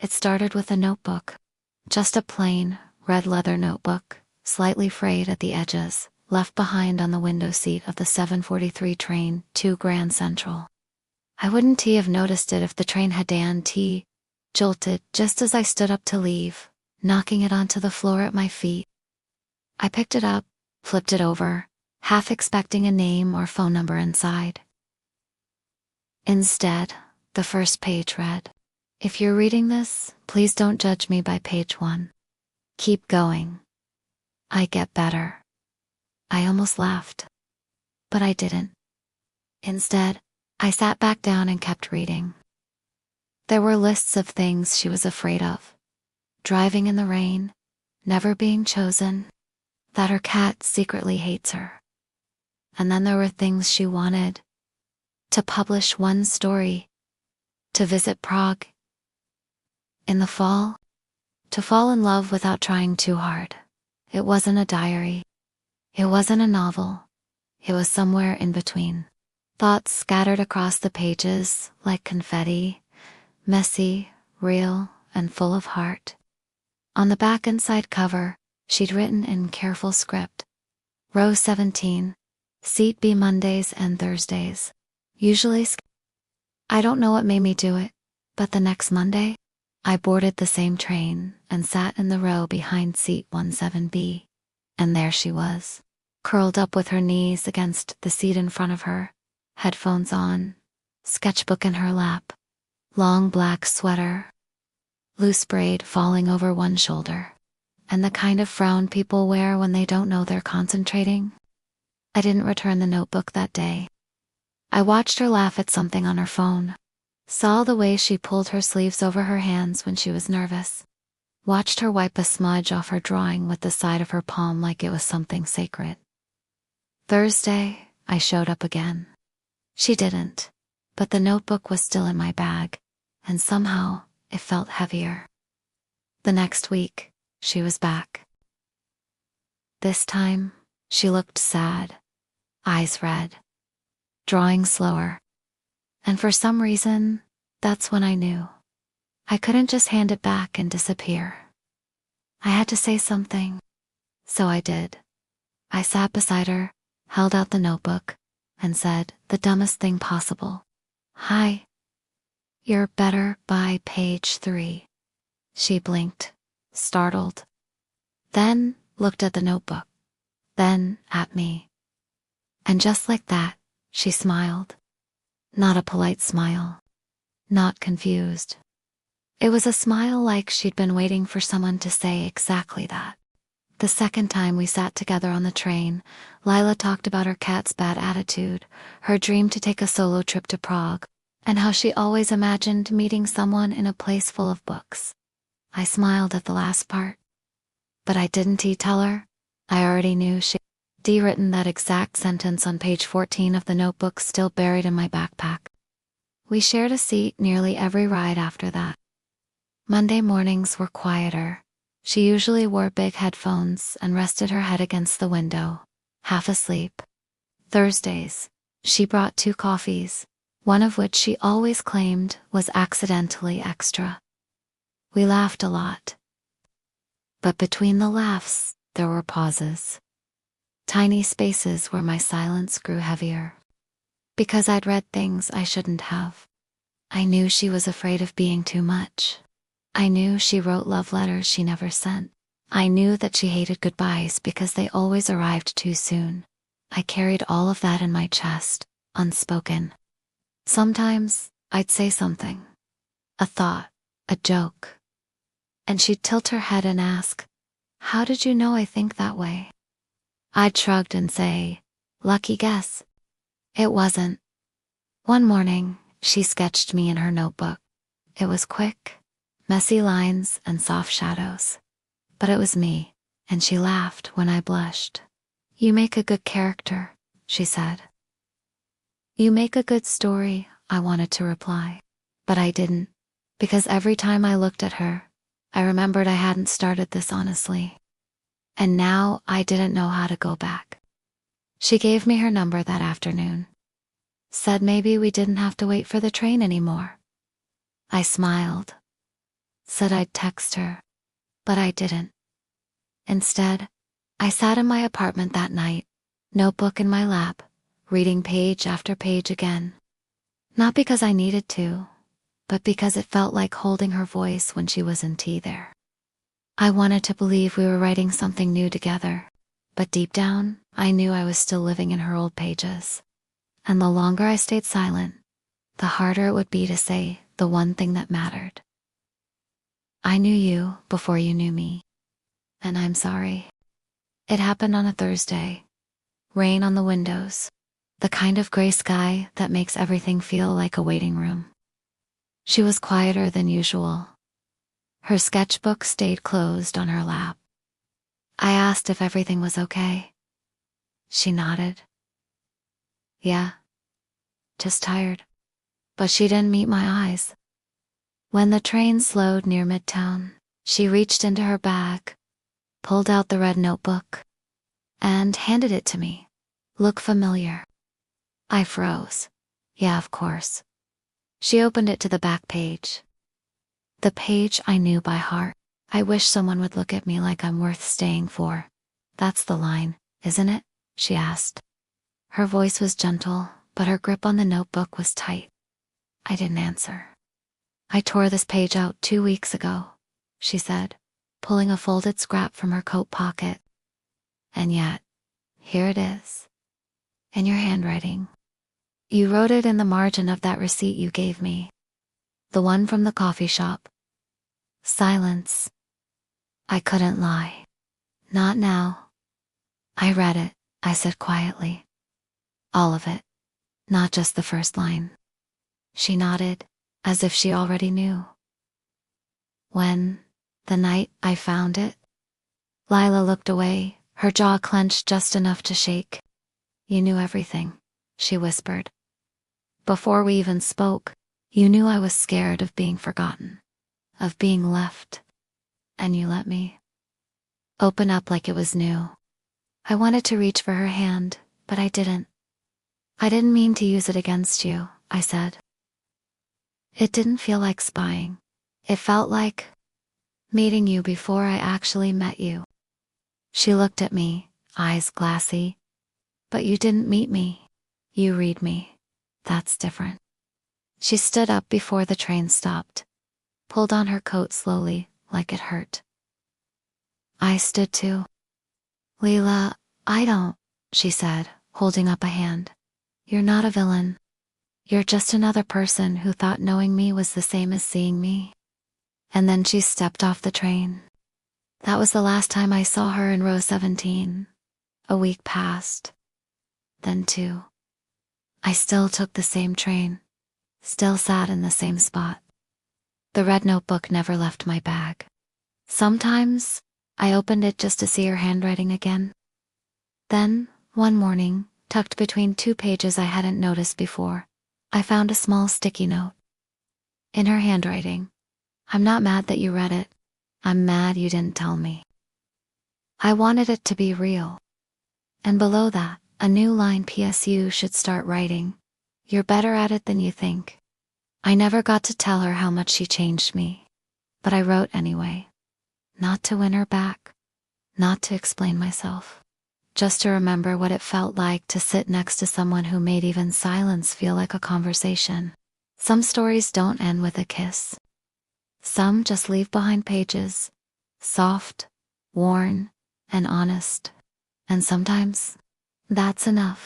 It started with a notebook. Just a plain, red leather notebook, slightly frayed at the edges, left behind on the window seat of the 7:43 train to Grand Central. I wouldn't have noticed it if the train hadn't jolted just as I stood up to leave, knocking it onto the floor at my feet. I picked it up, flipped it over, half expecting a name or phone number inside. Instead, the first page read, "If you're reading this, please don't judge me by page 1. Keep going. I get better." I almost laughed, but I didn't. Instead, I sat back down and kept reading. There were lists of things she was afraid of. Driving in the rain, never being chosen, that her cat secretly hates her. And then there were things she wanted. To publish one story. To visit Prague. In the fall. To fall in love without trying too hard. It wasn't a diary. It wasn't a novel. It was somewhere in between. Thoughts scattered across the pages like confetti, messy, real, and full of heart. On the back and side cover, she'd written in careful script. Row 17, seat B Mondays and Thursdays. Usually I don't know what made me do it, but the next Monday, I boarded the same train and sat in the row behind seat 17B. And there she was, curled up with her knees against the seat in front of her, headphones on, sketchbook in her lap, long black sweater, loose braid falling over one shoulder, and the kind of frown people wear when they don't know they're concentrating. I didn't return the notebook that day. I watched her laugh at something on her phone, saw the way she pulled her sleeves over her hands when she was nervous, watched her wipe a smudge off her drawing with the side of her palm like it was something sacred. Thursday, I showed up again. She didn't, but the notebook was still in my bag, and somehow it felt heavier. The next week, she was back. This time, she looked sad, eyes red, drawing slower. And for some reason, that's when I knew. I couldn't just hand it back and disappear. I had to say something. So I did. I sat beside her, held out the notebook, and said the dumbest thing possible. "Hi. You're better by page 3. She blinked, startled. Then looked at the notebook. Then at me. And just like that, she smiled. Not a polite smile. Not confused. It was a smile like she'd been waiting for someone to say exactly that. The second time we sat together on the train, Lila talked about her cat's bad attitude, her dream to take a solo trip to Prague, and how she always imagined meeting someone in a place full of books. I smiled at the last part. But I didn't tell her. I already knew she'd written that exact sentence on page 14 of the notebook still buried in my backpack. We shared a seat nearly every ride after that. Monday mornings were quieter. She usually wore big headphones and rested her head against the window, half asleep. Thursdays, she brought 2 coffees, one of which she always claimed was accidentally extra. We laughed a lot. But between the laughs, there were pauses. Tiny spaces where my silence grew heavier. Because I'd read things I shouldn't have. I knew she was afraid of being too much. I knew she wrote love letters she never sent. I knew that she hated goodbyes because they always arrived too soon. I carried all of that in my chest, unspoken. Sometimes, I'd say something. A thought, a joke. And she'd tilt her head and ask, "How did you know I think that way?" I'd shrug and say, "Lucky guess." It wasn't. One morning, she sketched me in her notebook. It was quick, messy lines and soft shadows. But it was me, and she laughed when I blushed. "You make a good character," she said. "You make a good story," I wanted to reply. But I didn't, because every time I looked at her, I remembered I hadn't started this honestly. And now I didn't know how to go back. She gave me her number that afternoon. Said maybe we didn't have to wait for the train anymore. I smiled. said I'd text her, but I didn't. Instead, I sat in my apartment that night, notebook in my lap, reading page after page again. Not because I needed to, but because it felt like holding her voice when she wasn't there. I wanted to believe we were writing something new together, but deep down, I knew I was still living in her old pages. And the longer I stayed silent, the harder it would be to say the one thing that mattered. I knew you before you knew me, and I'm sorry. It happened on a Thursday. Rain on the windows, the kind of gray sky that makes everything feel like a waiting room. She was quieter than usual. Her sketchbook stayed closed on her lap. I asked if everything was okay. She nodded. Yeah, just tired. But she didn't meet my eyes. When the train slowed near Midtown, she reached into her bag, pulled out the red notebook, and handed it to me. Look familiar. I froze. Yeah, of course. She opened it to the back page. The page I knew by heart. I wish someone would look at me like I'm worth staying for. That's the line, isn't it? She asked. Her voice was gentle, but her grip on the notebook was tight. I didn't answer. I tore this page out 2 weeks ago, she said, pulling a folded scrap from her coat pocket. And yet, here it is. In your handwriting. You wrote it in the margin of that receipt you gave me. The one from the coffee shop. Silence. I couldn't lie. Not now. I read it, I said quietly. All of it. Not just the first line. She nodded, as if she already knew. When, the night I found it? Lila looked away, her jaw clenched just enough to shake. You knew everything, she whispered. Before we even spoke, you knew I was scared of being forgotten, of being left. And you let me open up like it was new. I wanted to reach for her hand, but I didn't. I didn't mean to use it against you, I said. It didn't feel like spying. It felt like meeting you before I actually met you. She looked at me, eyes glassy. But you didn't meet me. You read me. That's different. She stood up before the train stopped, pulled on her coat slowly, like it hurt. I stood too. Leela, I don't, she said, holding up a hand. You're not a villain. You're just another person who thought knowing me was the same as seeing me. And then she stepped off the train. That was the last time I saw her in row 17. A week passed. Then 2. I still took the same train. Still sat in the same spot. The red notebook never left my bag. Sometimes, I opened it just to see her handwriting again. Then, one morning, tucked between 2 pages I hadn't noticed before, I found a small sticky note. In her handwriting. I'm not mad that you read it. I'm mad you didn't tell me. I wanted it to be real. And below that, a new line. P.S. You should start writing. You're better at it than you think. I never got to tell her how much she changed me. But I wrote anyway. Not to win her back. Not to explain myself. Just to remember what it felt like to sit next to someone who made even silence feel like a conversation. Some stories don't end with a kiss. Some just leave behind pages. Soft, worn, and honest. And sometimes, that's enough.